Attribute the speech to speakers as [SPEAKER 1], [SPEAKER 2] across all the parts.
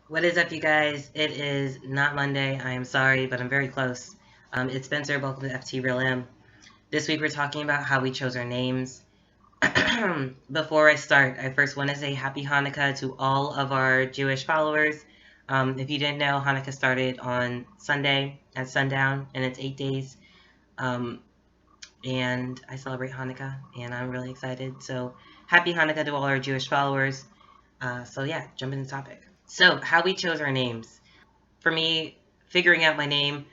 [SPEAKER 1] What is up, you guys? It is not Monday. I am sorry, but I'm very close. It's Spencer. Welcome to FTRealM. This week we're talking about how we chose our names. Before I start, I first want to say Happy Hanukkah to all of our Jewish followers. If you didn't know, Hanukkah started on Sunday at sundown, and it's 8 days. Um, and I celebrate Hanukkah, and I'm really excited. So, Happy Hanukkah to all our Jewish followers. So yeah, jump into the topic. So, how we chose our names. For me, figuring out my name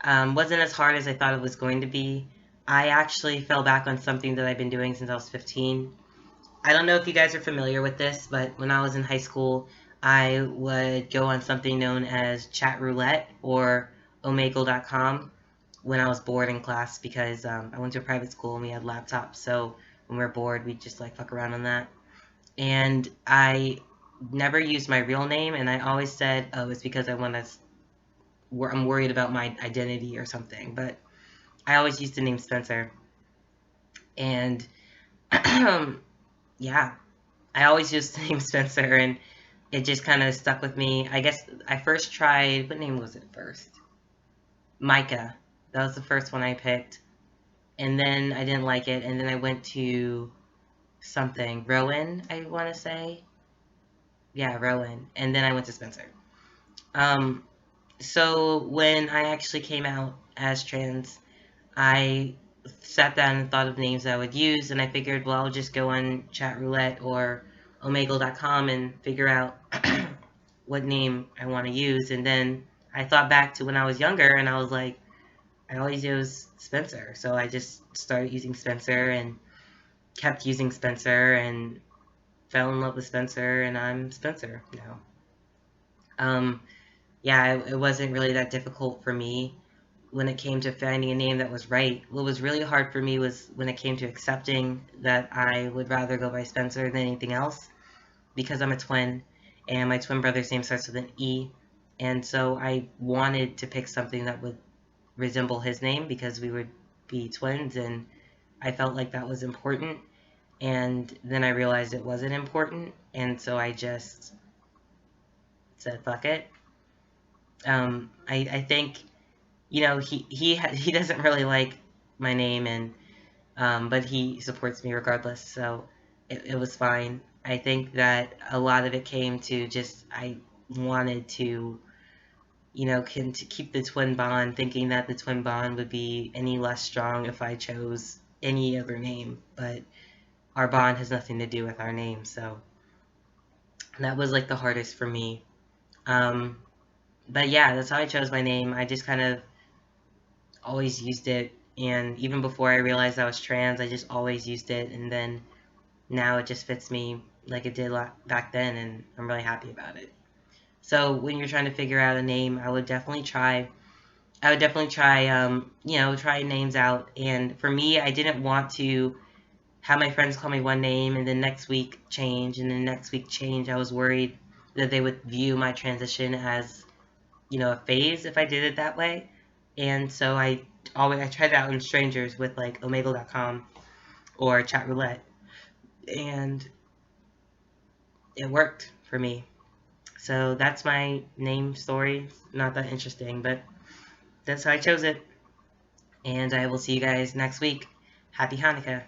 [SPEAKER 1] wasn't as hard as I thought it was going to be. I actually fell back on something that I've been doing since I was 15. I don't know if you guys are familiar with this, but when I was in high school, I would go on something known as chat roulette or Omegle.com when I was bored in class because I went to a private school and we had laptops. So when we were bored, we'd just like fuck around on that. And I never used my real name, and I always said, oh, it's because I'm worried about my identity or something. But I always used the name Spencer, and yeah, I always used the name Spencer, and it just kind of stuck with me. I guess I first tried, what name was it first? Micah. That was the first one I picked, and then I didn't like it, and then I went to something Rowan, I want to say. Yeah, Rowan, and then I went to Spencer. Um, so when I actually came out as trans, I sat down and thought of names I would use, and I figured, well, I'll just go on chat roulette or omegle.com and figure out what name I want to use. And then I thought back to when I was younger, and I was like, I always use Spencer. So I just started using Spencer and kept using Spencer and fell in love with Spencer, and I'm Spencer now. Um, yeah, it wasn't really that difficult for me when it came to finding a name that was right. What was really hard for me was when it came to accepting that I would rather go by Spencer than anything else because I'm a twin and my twin brother's name starts with an E. And so I wanted to pick something that would resemble his name because we would be twins, and I felt like that was important. And then I realized it wasn't important, and so I just said, fuck it. I think he doesn't really like my name, and but he supports me regardless, so it was fine. I think that a lot of it came to just I wanted to to keep the twin bond, thinking that the twin bond would be any less strong if I chose any other name, but our bond has nothing to do with our name, so that was like the hardest for me. Um, but yeah, that's how I chose my name. I just kind of always used it, and even before I realized I was trans, I just always used it, and then now it just fits me like it did back then, and I'm really happy about it. So when you're trying to figure out a name, I would definitely try, try names out. And for me, I didn't want to have my friends call me one name and then next week change, and then next week change. I was worried that they would view my transition as, a phase if I did it that way. And so I tried it out in strangers with like Omegle.com or chat roulette, and it worked for me. So that's my name story. Not that interesting, but that's how I chose it. And I will see you guys next week. Happy Hanukkah.